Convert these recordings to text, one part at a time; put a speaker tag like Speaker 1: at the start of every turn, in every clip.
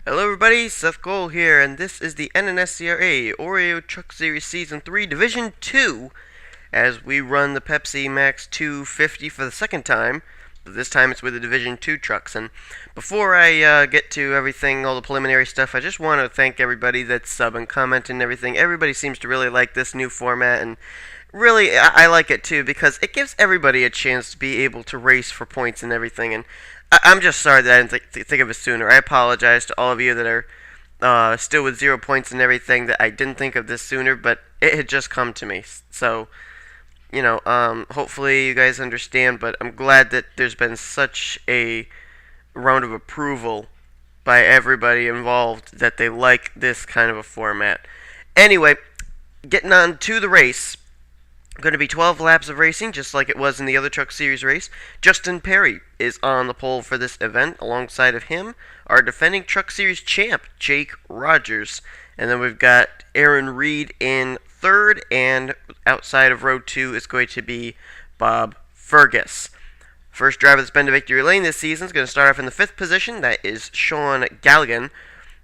Speaker 1: Hello everybody, Seth Cole here, and this is the NNSCRA Oreo Truck Series Season 3 Division 2 as we run the Pepsi Max 250 for the second time, but this time it's with the Division 2 trucks. And before I get to everything, all the preliminary stuff, I just want to thank everybody that's been commenting and everything. Everybody seems to really like this new format, and really, I like it too because it gives everybody a chance to be able to race for points and everything. And I'm just sorry that I didn't think of it sooner. I apologize to all of you that are still with 0 points and everything that I didn't think of this sooner, but it had just come to me. So, hopefully you guys understand, but I'm glad that there's been such a round of approval by everybody involved that they like this kind of a format. Anyway, getting on to the race. Going to be 12 laps of racing, just like it was in the other Truck Series race. Justin Perry is on the pole for this event. Alongside of him, our defending Truck Series champ, Jake Rogers. And then we've got Aaron Reed in third, and outside of row 2 is going to be Bob Fergus. First driver that's been to victory lane this season is going to start off in the 5th position. That is Sean Galligan.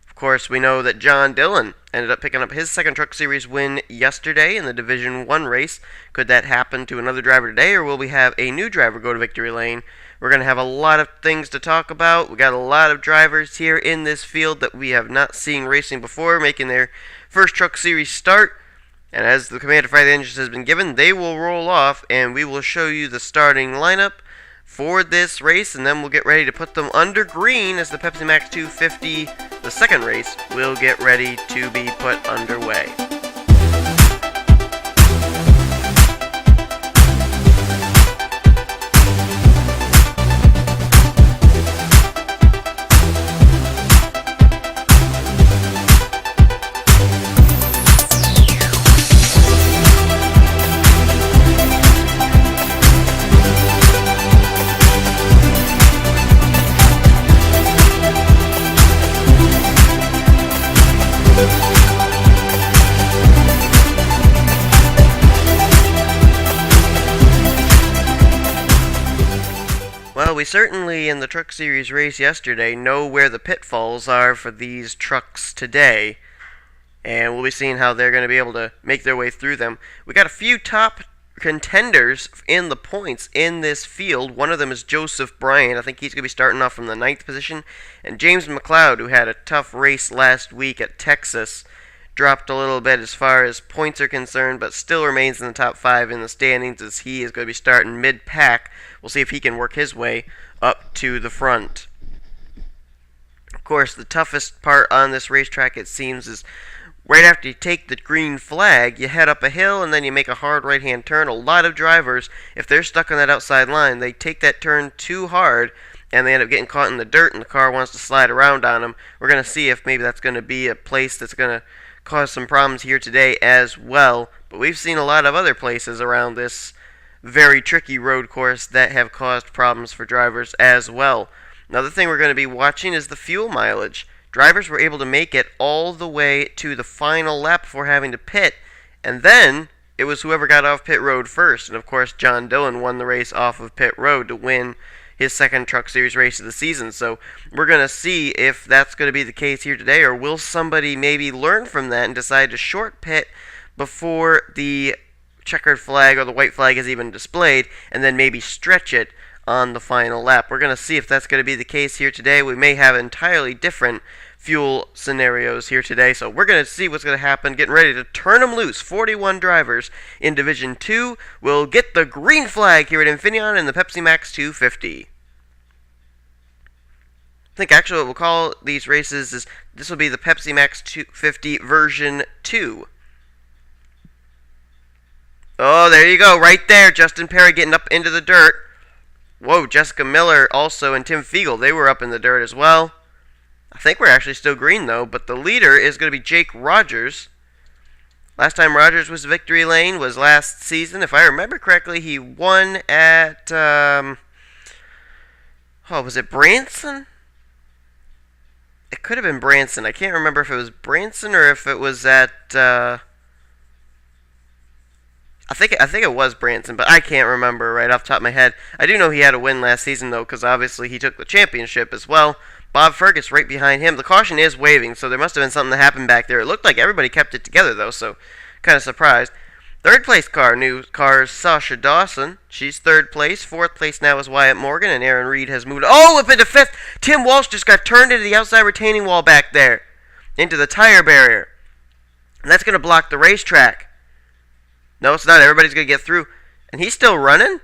Speaker 1: Of course, we know that John Dillon ended up picking up his second Truck Series win yesterday in the Division 1 race. Could that happen to another driver today, or will we have a new driver go to victory lane? We're going to have a lot of things to talk about. We got a lot of drivers here in this field that we have not seen racing before, making their first Truck Series start. And as the command to fire the engines has been given, they will roll off, and we will show you the starting lineup for this race, and then we'll get ready to put them under green as the Pepsi Max 250, the second race, will get ready to be put underway. Well, we certainly, in the Truck Series race yesterday, know where the pitfalls are for these trucks today. And we'll be seeing how they're going to be able to make their way through them. We got a few top contenders in the points in this field. One of them is Joseph Bryant. I think he's going to be starting off from the 9th position. And James McLeod, who had a tough race last week at Texas, dropped a little bit as far as points are concerned, but still remains in the top 5 in the standings as he is going to be starting mid-pack. We'll see if he can work his way up to the front. Of course, the toughest part on this racetrack, it seems, is right after you take the green flag, you head up a hill and then you make a hard right-hand turn. A lot of drivers, if they're stuck on that outside line, they take that turn too hard and they end up getting caught in the dirt and the car wants to slide around on them. We're going to see if maybe that's going to be a place that's going to cause some problems here today as well. But we've seen a lot of other places around this very tricky road course that have caused problems for drivers as well. Another thing we're going to be watching is the fuel mileage. Drivers were able to make it all the way to the final lap before having to pit, and then it was whoever got off pit road first. And of course, John Dillon won the race off of pit road to win his second Truck Series race of the season. So we're going to see if that's going to be the case here today, or will somebody maybe learn from that and decide to short pit before the checkered flag or the white flag is even displayed, and then maybe stretch it on the final lap. We're going to see if that's going to be the case here today. We may have entirely different fuel scenarios here today, so we're going to see what's going to happen. Getting ready to turn them loose. 41 drivers in Division 2 will get the green flag here at Infineon in the Pepsi Max 250. I think actually what we'll call these races is this will be the Pepsi Max 250 version 2. Oh, there you go, right there. Justin Perry getting up into the dirt. Whoa, Jessica Miller also and Tim Fiegel, they were up in the dirt as well. I think we're actually still green though, but the leader is going to be Jake Rogers. Last time Rogers was victory lane was last season. If I remember correctly, he won at, was it Branson? It could have been Branson. I can't remember if it was Branson or if it was at, I think it was Branson, but I can't remember right off the top of my head. I do know he had a win last season, though, because obviously he took the championship as well. Bob Fergus right behind him. The caution is waving, so there must have been something that happened back there. It looked like everybody kept it together, though, so kind of surprised. Third place car, new car is Sasha Dawson. She's third place. Fourth place now is Wyatt Morgan, and Aaron Reed has moved. Oh, up into fifth. Tim Walsh just got turned into the outside retaining wall back there, into the tire barrier. And that's going to block the racetrack. No, it's not. Everybody's going to get through. And he's still running?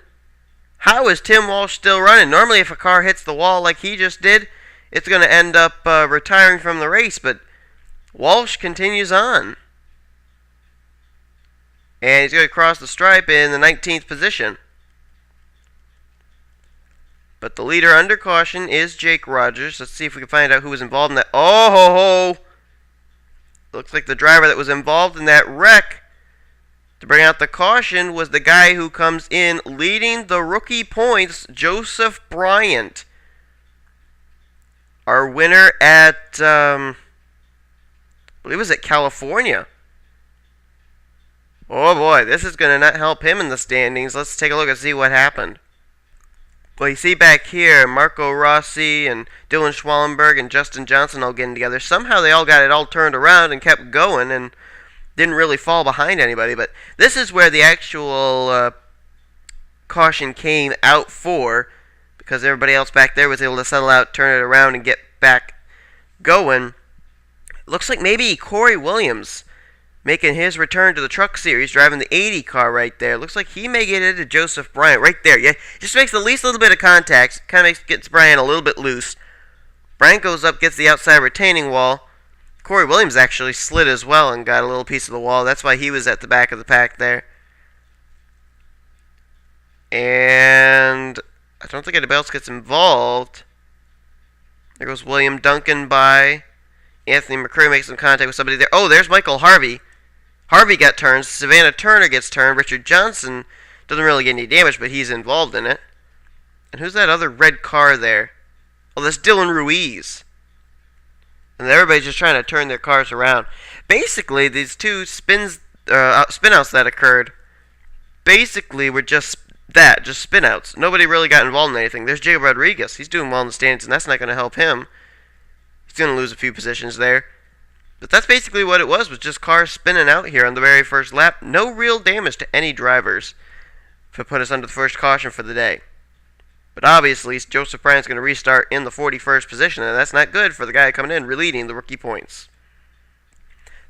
Speaker 1: How is Tim Walsh still running? Normally, if a car hits the wall like he just did, it's going to end up retiring from the race, but Walsh continues on. And he's going to cross the stripe in the 19th position. But the leader under caution is Jake Rogers. Let's see if we can find out who was involved in that. Oh, ho, ho. Looks like the driver that was involved in that wreck to bring out the caution was the guy who comes in leading the rookie points, Joseph Bryant. Our winner at, I believe it was at California. Oh boy, this is going to not help him in the standings. Let's take a look and see what happened. Well, you see back here, Marco Rossi and Dylan Schwallenberg and Justin Johnson all getting together. Somehow they all got it all turned around and kept going and didn't really fall behind anybody. But this is where the actual caution came out for, because everybody else back there was able to settle out, turn it around, and get back going. Looks like maybe Corey Williams making his return to the Truck Series, driving the 80 car right there. Looks like he may get into Joseph Bryant right there. Yeah, just makes the least little bit of contact. Kind of gets Bryant a little bit loose. Bryant goes up, gets the outside retaining wall. Corey Williams actually slid as well and got a little piece of the wall. That's why he was at the back of the pack there. And I don't think anybody else gets involved. There goes William Duncan by. Anthony McCreary makes some contact with somebody there. Oh, there's Michael Harvey. Harvey got turned. Savannah Turner gets turned. Richard Johnson doesn't really get any damage, but he's involved in it. And who's that other red car there? Oh, that's Dylan Ruiz. And everybody's just trying to turn their cars around. Basically, these two spin-outs that occurred, basically were just that, just spin-outs. Nobody really got involved in anything. There's Jacob Rodriguez. He's doing well in the standings, and that's not going to help him. He's going to lose a few positions there. But that's basically what it was just cars spinning out here on the very first lap. No real damage to any drivers to put us under the first caution for the day. But obviously, Joseph Bryant's going to restart in the 41st position, and that's not good for the guy coming in, leading the rookie points.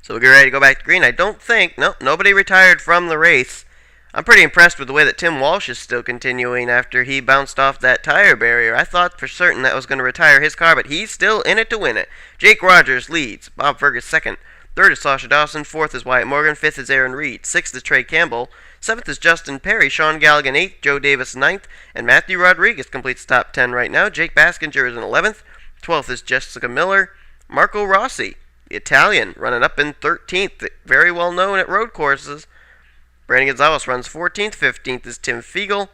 Speaker 1: So we'll get ready to go back to green. I don't think, nobody retired from the race. I'm pretty impressed with the way that Tim Walsh is still continuing after he bounced off that tire barrier. I thought for certain that was going to retire his car, but he's still in it to win it. Jake Rogers leads. Bob Fergus second. Third is Sasha Dawson. Fourth is Wyatt Morgan. Fifth is Aaron Reed. Sixth is Trey Campbell. Seventh is Justin Perry. Sean Galligan eighth. Joe Davis ninth. And Matthew Rodriguez completes the top 10 right now. Jake Baskinger is in 11th. 12th is Jessica Miller. Marco Rossi, the Italian, running up in 13th. Very well known at road courses. Brandon Gonzalez runs 14th, 15th is Tim Fiegel,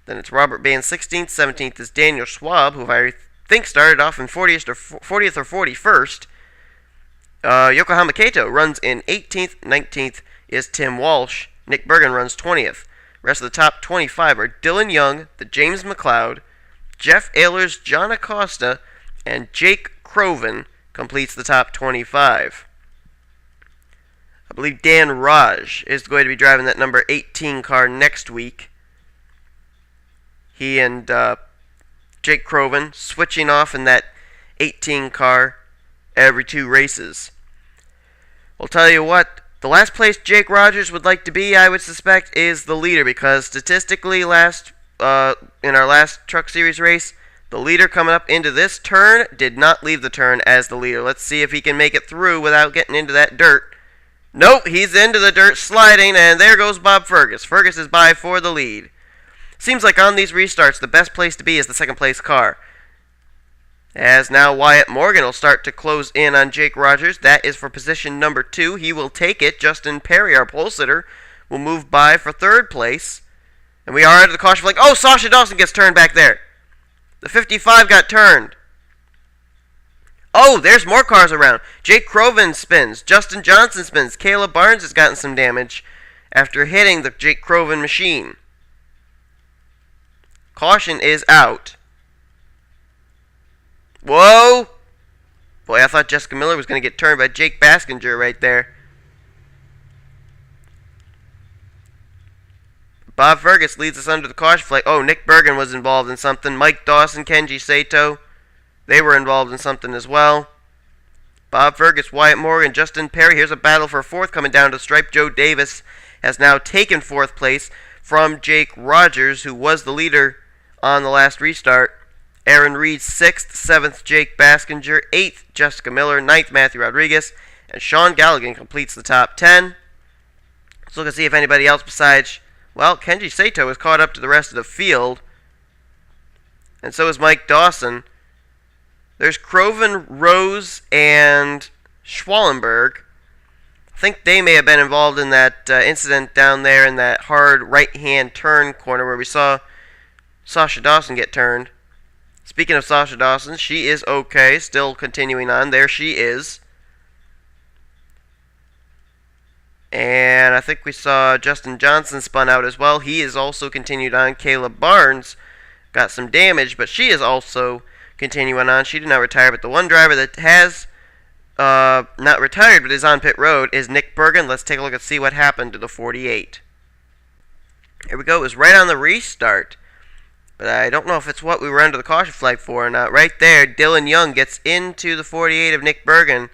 Speaker 1: then it's Robert Bain 16th, 17th is Daniel Schwab, who I think started off in 40th or 41st. Yokohama Kato runs in 18th, 19th is Tim Walsh, Nick Bergen runs 20th. Rest of the top 25 are Dylan Young, the James McLeod, Jeff Ehlers, John Acosta, and Jake Croven completes the top 25. I believe Dan Raj is going to be driving that number 18 car next week. He and Jake Croven switching off in that 18 car every 2 races. I'll tell you what, the last place Jake Rogers would like to be, I would suspect, is the leader, because statistically in our last Truck Series race, the leader coming up into this turn did not leave the turn as the leader. Let's see if he can make it through without getting into that dirt. Nope, he's into the dirt sliding, and there goes Bob Fergus. Fergus is by for the lead. Seems like on these restarts, the best place to be is the second place car. As now Wyatt Morgan will start to close in on Jake Rogers. That is for position number 2. He will take it. Justin Perry, our pole sitter, will move by for 3rd place. And we are at the caution flag. Oh, Sasha Dawson gets turned back there. The 55 got turned. Oh, there's more cars around. Jake Croven spins. Justin Johnson spins. Caleb Barnes has gotten some damage after hitting the Jake Croven machine. Caution is out. Whoa! Boy, I thought Jessica Miller was going to get turned by Jake Baskinger right there. Bob Fergus leads us under the caution flag. Oh, Nick Bergen was involved in something. Mike Dawson, Kenji Sato, they were involved in something as well. Bob Fergus, Wyatt Morgan, Justin Perry. Here's a battle for fourth coming down to the stripe. Joe Davis has now taken fourth place from Jake Rogers, who was the leader on the last restart. Aaron Reed, 6th, 7th, Jake Baskinger, 8th, Jessica Miller, 9th, Matthew Rodriguez, and Sean Galligan completes the top 10. Let's look and see if anybody else besides, well, Kenji Sato is caught up to the rest of the field, and so is Mike Dawson. There's Croven, Rose, and Schwallenberg. I think they may have been involved in that incident down there in that hard right-hand turn corner where we saw Sasha Dawson get turned. Speaking of Sasha Dawson, she is okay, still continuing on. There she is. And I think we saw Justin Johnson spun out as well. He is also continued on. Kayla Barnes got some damage, but she is also continuing on. She did not retire, but the one driver that has not retired but is on pit road is Nick Bergen. Let's take a look and see what happened to the 48. Here we go. It was right on the restart. But I don't know if it's what we were under the caution flag for or not. Right there, Dylan Young gets into the 48 of Nick Bergen.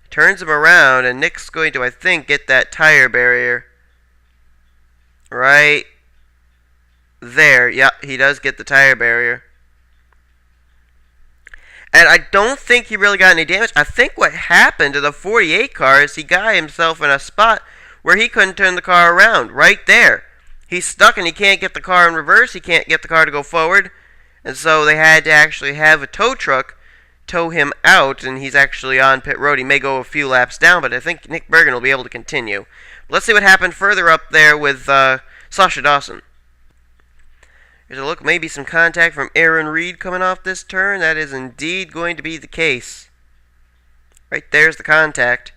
Speaker 1: Turns him around, and Nick's going to, I think, get that tire barrier. Right there. Yep, he does get the tire barrier. And I don't think he really got any damage. I think what happened to the 48 car is he got himself in a spot where he couldn't turn the car around. Right there. He's stuck and he can't get the car in reverse. He can't get the car to go forward. And so they had to actually have a tow truck tow him out. And he's actually on pit road. He may go a few laps down, but I think Nick Bergen will be able to continue. Let's see what happened further up there with Sasha Dawson. Here's a look. Maybe some contact from Aaron Reed coming off this turn. That is indeed going to be the case. Right there's the contact.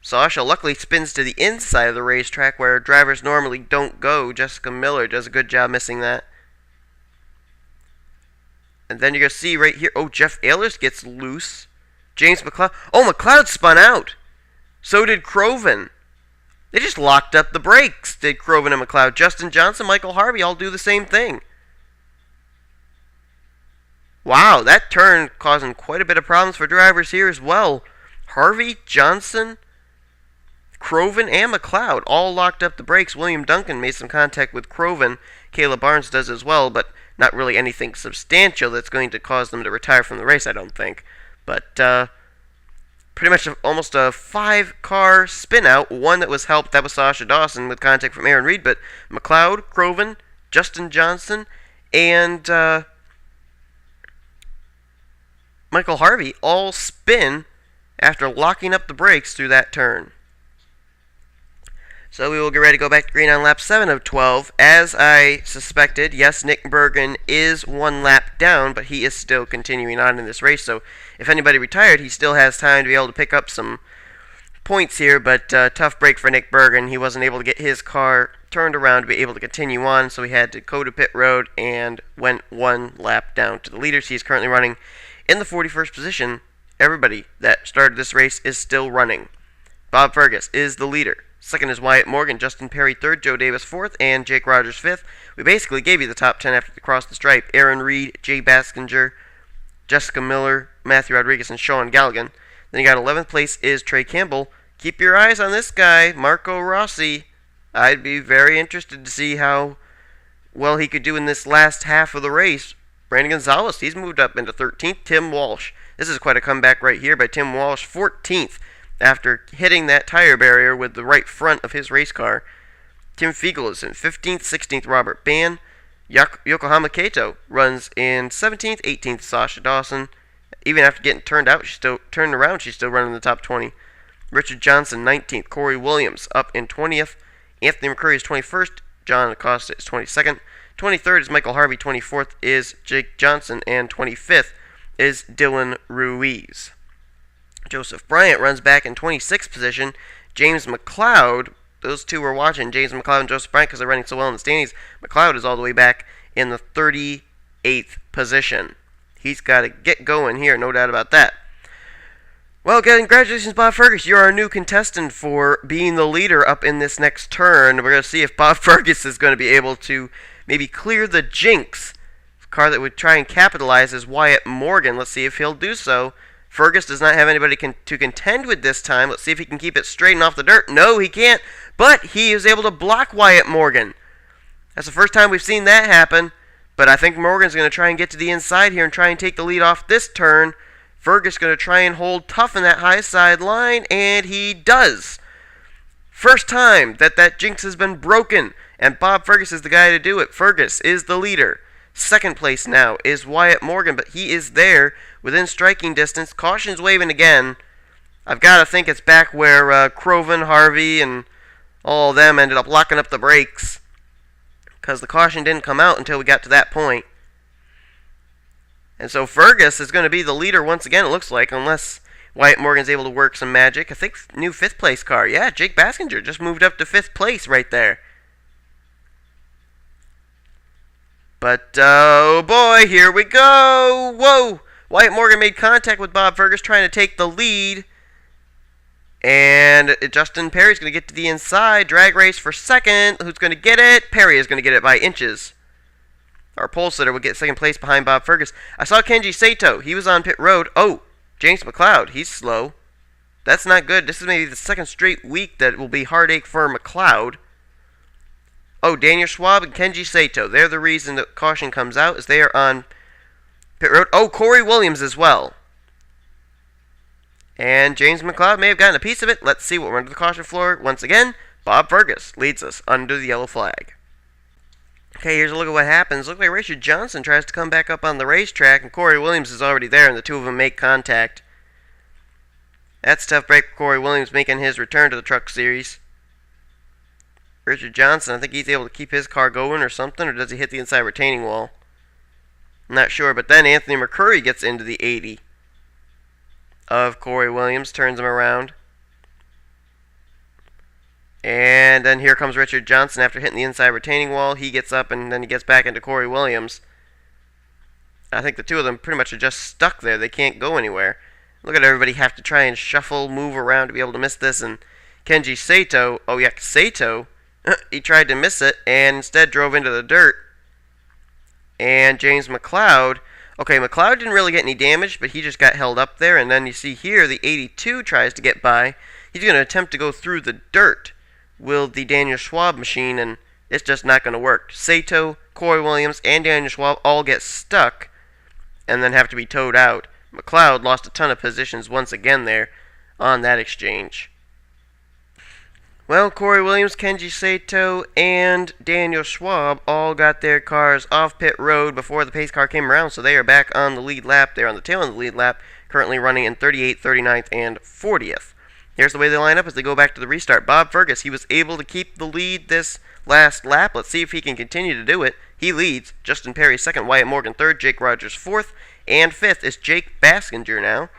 Speaker 1: Sasha luckily spins to the inside of the racetrack where drivers normally don't go. Jessica Miller does a good job missing that. And then you're going to see right here, oh, Jeff Ehlers gets loose. James McLeod. Oh, McLeod spun out. So did Croven. They just locked up the brakes, did Croven and McLeod. Justin Johnson, Michael Harvey all do the same thing. Wow, that turn causing quite a bit of problems for drivers here as well. Harvey, Johnson, Croven, and McLeod all locked up the brakes. William Duncan made some contact with Croven. Kayla Barnes does as well, but not really anything substantial that's going to cause them to retire from the race, I don't think. But pretty much almost a 5-car spin out. One that was helped, that was Sasha Dawson with contact from Aaron Reed, but McLeod, Croven, Justin Johnson, and Michael Harvey all spin after locking up the brakes through that turn. So we will get ready to go back to green on lap 7 of 12. As I suspected, yes, Nick Bergen is 1 lap down, but he is still continuing on in this race. So if anybody retired, he still has time to be able to pick up some points here. But tough break for Nick Bergen. He wasn't able to get his car turned around to be able to continue on, so he had to go to pit road and went 1 lap down to the leaders. He's currently running in the 41st position. Everybody that started this race is still running. Bob Fergus is the leader. Second is Wyatt Morgan, Justin Perry third, Joe Davis fourth, and Jake Rogers fifth. We basically gave you the top 10 after they crossed the stripe. Aaron Reed, Jay Baskinger, Jessica Miller, Matthew Rodriguez, and Sean Galligan. Then you got 11th place is Trey Campbell. Keep your eyes on this guy, Marco Rossi. I'd be very interested to see how well he could do in this last half of the race. Brandon Gonzalez, he's moved up into 13th. Tim Walsh. This is quite a comeback right here by Tim Walsh, 14th. After hitting that tire barrier with the right front of his race car. Tim Fiegel is in 15th, 16th Robert Ban. Yokohama Kato runs in 17th, 18th Sasha Dawson. Even after getting turned around, she's still running in the top 20. Richard Johnson, 19th. Corey Williams up in 20th. Anthony McCurry is 21st. John Acosta is 22nd. 23rd is Michael Harvey. 24th is Jake Johnson. And 25th is Dylan Ruiz. Joseph Bryant runs back in 26th position. James McLeod, those two were watching, James McLeod and Joseph Bryant, because they're running so well in the standings. McLeod is all the way back in the 38th position. he's got to get going here, no doubt about that. Well, congratulations, Bob Fergus. You're our new contestant for being the leader up in this next turn. We're going to see if Bob Fergus is going to be able to maybe clear the jinx. The car that would try and capitalize is Wyatt Morgan. Let's see if he'll do so. Fergus does not have anybody to contend with this time. Let's see if he can keep it straight and off the dirt. No, he can't. But he is able to block Wyatt Morgan. That's the first time we've seen that happen. But I think Morgan's going to try and get to the inside here and try and take the lead off this turn. Fergus going to try and hold tough in that high side line, and he does. First time that jinx has been broken, and Bob Fergus is the guy to do it. Fergus is the leader. Second place now is Wyatt Morgan, but he is there within striking distance. Caution's waving again. I've got to think it's back where Croven, Harvey, and all of them ended up locking up the brakes, because the caution didn't come out until we got to that point. And so Fergus is going to be the leader once again, it looks like, unless Wyatt Morgan's able to work some magic. I think new 5th place car. Yeah, Jake Baskinger just moved up to 5th place right there. But, oh boy, here we go. Whoa! Wyatt Morgan made contact with Bob Fergus, trying to take the lead. And Justin Perry's going to get to the inside. Drag race for second. Who's going to get it? Perry is going to get it by inches. Our pole sitter will get second place behind Bob Fergus. I saw Kenji Sato. He was on pit road. Oh, James McLeod. He's slow. That's not good. This is maybe the second straight week that will be heartache for McLeod. Oh, Daniel Schwab and Kenji Sato. They're the reason that caution comes out, as they are on pit road. Oh, Corey Williams as well. And James McLeod may have gotten a piece of it. Let's see what we're under the caution floor. Once again, Bob Fergus leads us under the yellow flag. Okay, here's a look at what happens. Looks like Richard Johnson tries to come back up on the racetrack, and Corey Williams is already there, and the two of them make contact. That's a tough break for Corey Williams making his return to the Truck Series. Richard Johnson, I think he's able to keep his car going or something, or does he hit the inside retaining wall? I'm not sure, but then Anthony McCurry gets into the 80 of Corey Williams, turns him around. And then here comes Richard Johnson after hitting the inside retaining wall. He gets up and then he gets back into Corey Williams. I think the two of them pretty much are just stuck there. They can't go anywhere. Look at everybody have to try and shuffle, move around to be able to miss this. And Kenji Sato, oh yeah, Sato, he tried to miss it and instead drove into the dirt. And James McLeod, okay, McLeod didn't really get any damage, but he just got held up there. And then you see here the 82 tries to get by. He's going to attempt to go through the dirt with the Daniel Schwab machine, and it's just not going to work. Sato, Corey Williams, and Daniel Schwab all get stuck and then have to be towed out. McLeod lost a ton of positions once again there on that exchange. Well, Corey Williams, Kenji Sato, and Daniel Schwab all got their cars off pit road before the pace car came around, so they are back on the lead lap. They're on the tail end of the lead lap, currently running in 38th, 39th, and 40th. Here's the way they line up as they go back to the restart. Bob Fergus, he was able to keep the lead this last lap. Let's see if he can continue to do it. He leads. Justin Perry second, Wyatt Morgan third, Jake Rogers fourth, and fifth is Jake Baskinger now.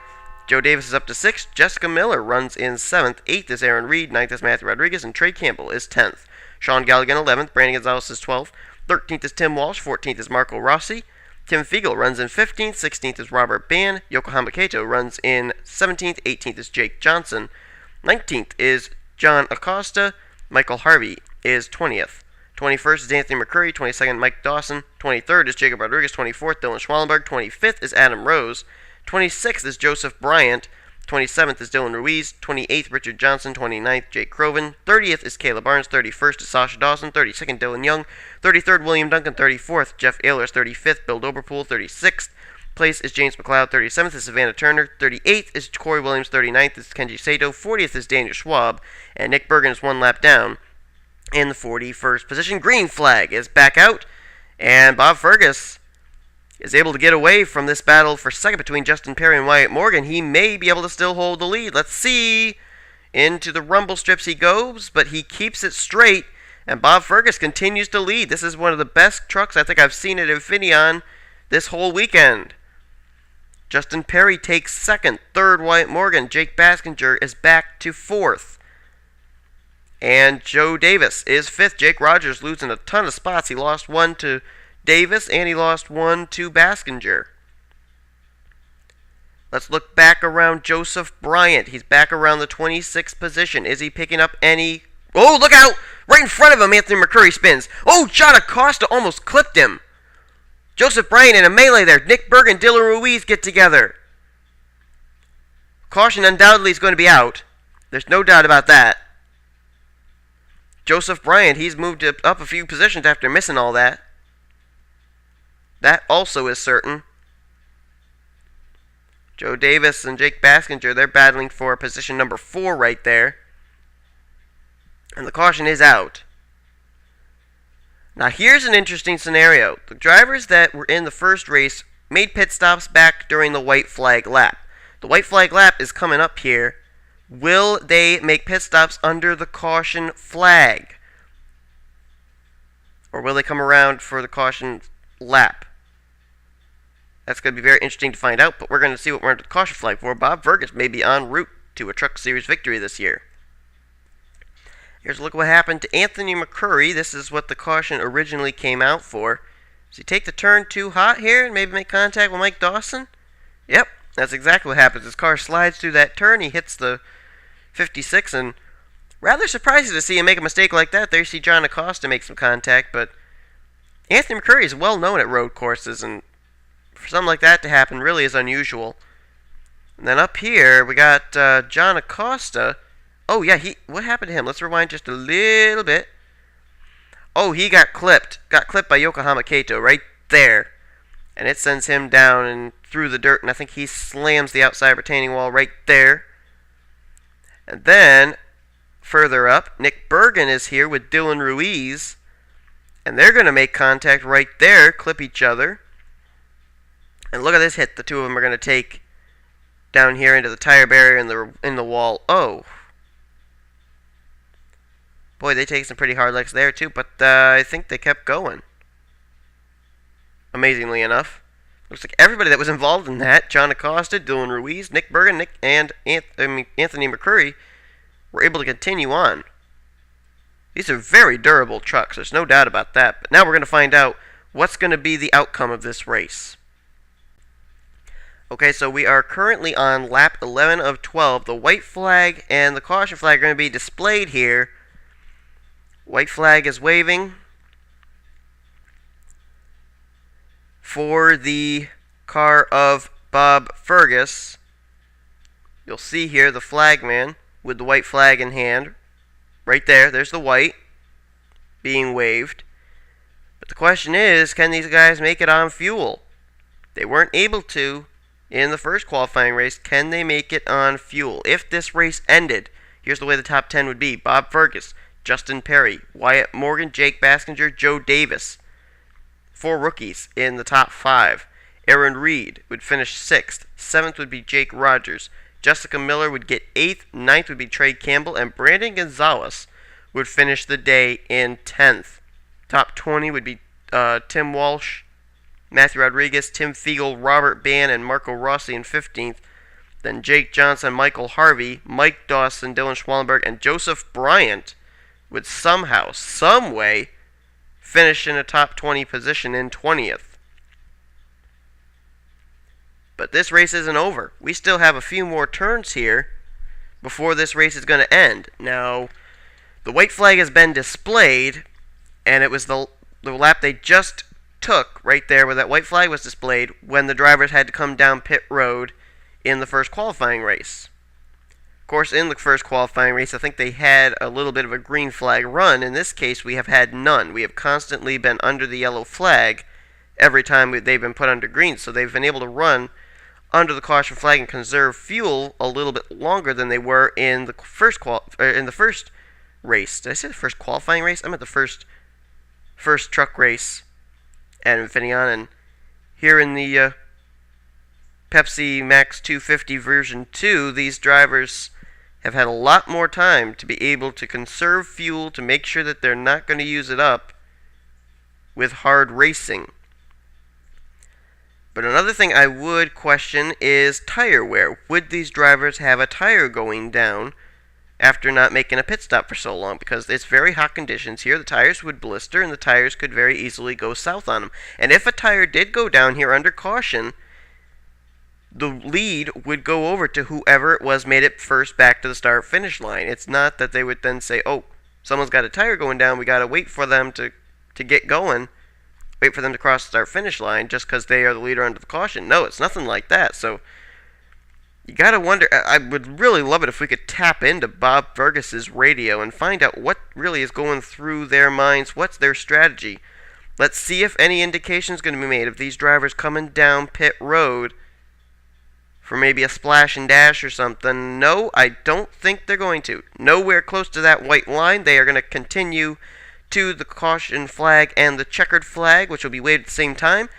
Speaker 1: Joe Davis is up to 6th. Jessica Miller runs in 7th. 8th is Aaron Reed. 9th is Matthew Rodriguez. And Trey Campbell is 10th. Sean Galligan 11th. Brandon Gonzalez is 12th. 13th is Tim Walsh. 14th is Marco Rossi. Tim Fiegel runs in 15th. 16th is Robert Ban. Yokohama Kato runs in 17th. 18th is Jake Johnson. 19th is John Acosta. Michael Harvey is 20th. 21st is Anthony McCurry. 22nd, Mike Dawson. 23rd is Jacob Rodriguez. 24th, Dylan Schwallenberg. 25th is Adam Rose. 26th is Joseph Bryant. 27th is Dylan Ruiz. 28th, Richard Johnson. 29th, Jake Croven. 30th is Caleb Barnes. 31st is Sasha Dawson. 32nd, Dylan Young. 33rd, William Duncan. 34th, Jeff Ehlers. 35th, Bill Doberpool. 36th place is James McLeod. 37th is Savannah Turner. 38th is Corey Williams. 39th is Kenji Sato. 40th is Daniel Schwab. And Nick Bergen is one lap down in the 41st position. Green flag is back out. And Bob Fergus is able to get away from this battle for second between Justin Perry and Wyatt Morgan. He may be able to still hold the lead. Let's see. Into the rumble strips he goes, but he keeps it straight. And Bob Fergus continues to lead. This is one of the best trucks I think I've seen at Infineon this whole weekend. Justin Perry takes second. Third, Wyatt Morgan. Jake Baskinger is back to fourth. And Joe Davis is fifth. Jake Rogers losing a ton of spots. He lost one to Davis, and he lost one to Baskinger. Let's look back around Joseph Bryant. He's back around the 26th position. Is he picking up any... Oh, look out! Right in front of him, Anthony McCurry spins. Oh, John Acosta almost clipped him. Joseph Bryant in a melee there. Nick Berg and Dylan Ruiz get together. Caution undoubtedly is going to be out. There's no doubt about that. Joseph Bryant, he's moved up a few positions after missing all that. That also is certain. Joe Davis and Jake Baskinger, they're battling for position number 4 right there. And the caution is out. Now here's an interesting scenario. The drivers that were in the first race made pit stops back during the white flag lap. The white flag lap is coming up here. Will they make pit stops under the caution flag? Or will they come around for the caution lap? That's going to be very interesting to find out, but we're going to see what we're under the caution flag for. Bob Fergus may be en route to a Truck Series victory this year. Here's a look at what happened to Anthony McCurry. This is what the caution originally came out for. Does he take the turn too hot here and maybe make contact with Mike Dawson? Yep, that's exactly what happens. His car slides through that turn. He hits the 56, and rather surprising to see him make a mistake like that. There you see John Acosta make some contact, but Anthony McCurry is well known at road courses, and for something like that to happen really is unusual. And then up here, we got John Acosta. Oh, yeah, what happened to him? Let's rewind just a little bit. Oh, he got clipped. Got clipped by Yokohama Kato right there. And it sends him down and through the dirt, and I think he slams the outside retaining wall right there. And then, further up, Nick Bergen is here with Dylan Ruiz. And they're going to make contact right there, clip each other. And look at this hit the two of them are going to take down here into the tire barrier in the wall. Oh. Boy, they take some pretty hard licks there too, but I think they kept going. Amazingly enough. Looks like everybody that was involved in that, John Acosta, Dylan Ruiz, Nick Bergen, and Anthony McCurry, were able to continue on. These are very durable trucks, there's no doubt about that. But now we're going to find out what's going to be the outcome of this race. Okay, so we are currently on lap 11 of 12. The white flag and the caution flag are going to be displayed here. White flag is waving for the car of Bob Fergus. You'll see here the flagman with the white flag in hand. Right there, there's the white being waved. But the question is, can these guys make it on fuel? They weren't able to in the first qualifying race. Can they make it on fuel? If this race ended, here's the way the top 10 would be. Bob Fergus, Justin Perry, Wyatt Morgan, Jake Baskinger, Joe Davis. 4 rookies in the top 5. Aaron Reed would finish 6th. 7th would be Jake Rogers. Jessica Miller would get 8th. 9th would be Trey Campbell. And Brandon Gonzalez would finish the day in 10th. Top 20 would be Tim Walsh, Matthew Rodriguez, Tim Fiegel, Robert Bann, and Marco Rossi in 15th. Then Jake Johnson, Michael Harvey, Mike Dawson, Dylan Schwallenberg, and Joseph Bryant would somehow, someway, finish in a top 20 position in 20th. But this race isn't over. We still have a few more turns here before this race is going to end. Now, the white flag has been displayed, and it was the lap they just took right there where that white flag was displayed when the drivers had to come down pit road in the first qualifying race. Of course, in the first qualifying race, I think they had a little bit of a green flag run. In this case, we have had none. We have constantly been under the yellow flag every time they've been put under green. So they've been able to run under the caution flag and conserve fuel a little bit longer than they were in the first race. Did I say the first qualifying race? I meant the first truck race at Infineon. And here in the Pepsi Max 250 version 2, these drivers have had a lot more time to be able to conserve fuel to make sure that they're not going to use it up with hard racing. But another thing I would question is tire wear. Would these drivers have a tire going down after not making a pit stop for so long? Because it's very hot conditions here. The tires would blister and the tires could very easily go south on them. And if a tire did go down here under caution, the lead would go over to whoever it was made it first back to the start-finish line. It's not that they would then say, oh, someone's got a tire going down, we got to wait for them to get going, wait for them to cross the start-finish line just because they are the leader under the caution. No, it's nothing like that. So you got to wonder, I would really love it if we could tap into Bob Fergus's radio and find out what really is going through their minds, what's their strategy. Let's see if any indication is going to be made of these drivers coming down pit road for maybe a splash and dash or something. No, I don't think they're going to. Nowhere close to that white line. They are going to continue to the caution flag and the checkered flag, which will be waved at the same time.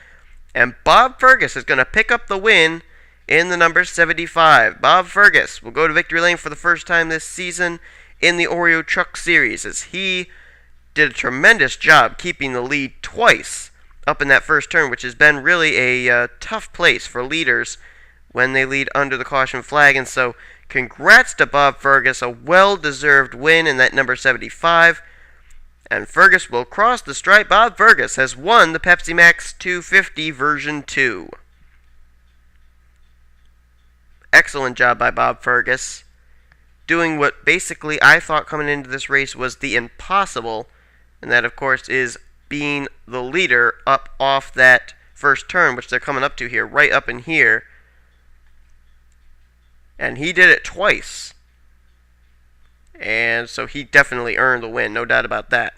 Speaker 1: And Bob Fergus is going to pick up the win in the number 75. Bob Fergus will go to victory lane for the first time this season in the Oreo Truck Series, as he did a tremendous job keeping the lead twice up in that first turn, which has been really a tough place for leaders when they lead under the caution flag. And so congrats to Bob Fergus, a well-deserved win in that number 75. And Fergus will cross the stripe. Bob Fergus has won the Pepsi Max 250 version 2. Excellent job by Bob Fergus, doing what basically I thought coming into this race was the impossible, and that, of course, is being the leader up off that first turn, which they're coming up to here, right up in here. And he did it twice. And so he definitely earned the win, no doubt about that.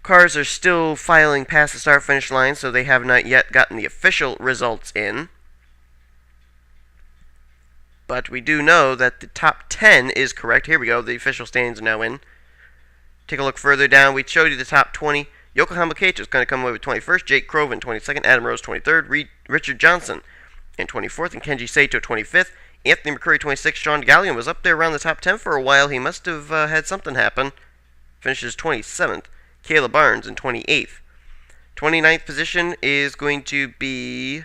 Speaker 1: Cars are still filing past the start-finish line, so they have not yet gotten the official results in. But we do know that the top 10 is correct. Here we go. The official standings are now in. Take a look further down. We showed you the top 20. Yokohama Keita is going to come away with 21st. Jake Croven, 22nd. Adam Rose, 23rd. Richard Johnson in 24th. And Kenji Sato, 25th. Anthony McCurry, 26th. Sean Gallion was up there around the top 10 for a while. He must have had something happen. Finishes 27th. Caleb Barnes in 28th. 29th position is going to be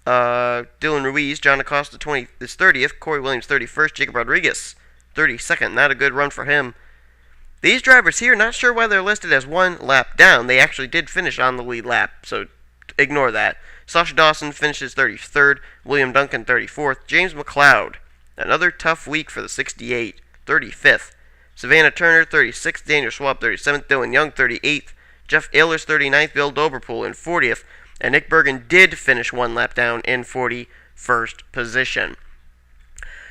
Speaker 1: Dylan Ruiz. John Acosta is 30th. Corey Williams, 31st. Jacob Rodriguez, 32nd. Not a good run for him. These drivers here, not sure why they're listed as one lap down. They actually did finish on the lead lap, so ignore that. Sasha Dawson finishes 33rd. William Duncan, 34th. James McLeod, another tough week for the 68, 35th. Savannah Turner, 36th. Daniel Schwab, 37th. Dylan Young, 38th. Jeff Ehlers, 39th. Bill Doberpool in 40th. And Nick Bergen did finish one lap down in 41st position.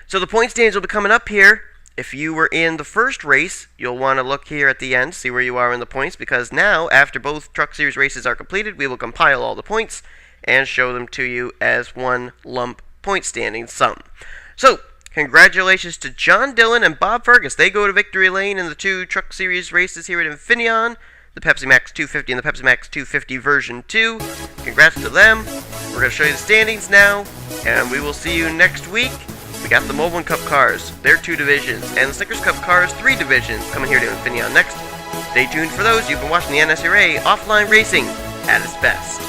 Speaker 1: So the point standings will be coming up here. If you were in the first race, you'll want to look here at the end, see where you are in the points, because now, after both Truck Series races are completed, we will compile all the points and show them to you as one lump point standing sum. So, congratulations to John Dillon and Bob Fergus. They go to victory lane in the two Truck Series races here at Infineon, the Pepsi Max 250 and the Pepsi Max 250 version 2. Congrats to them. We're going to show you the standings now, and we will see you next week. We got the Moblin Cup cars, their 2 divisions, and the Snickers Cup cars, 3 divisions, coming here to Infineon next. Stay tuned for those. You've been watching the NNSCRA Offline Racing at its best.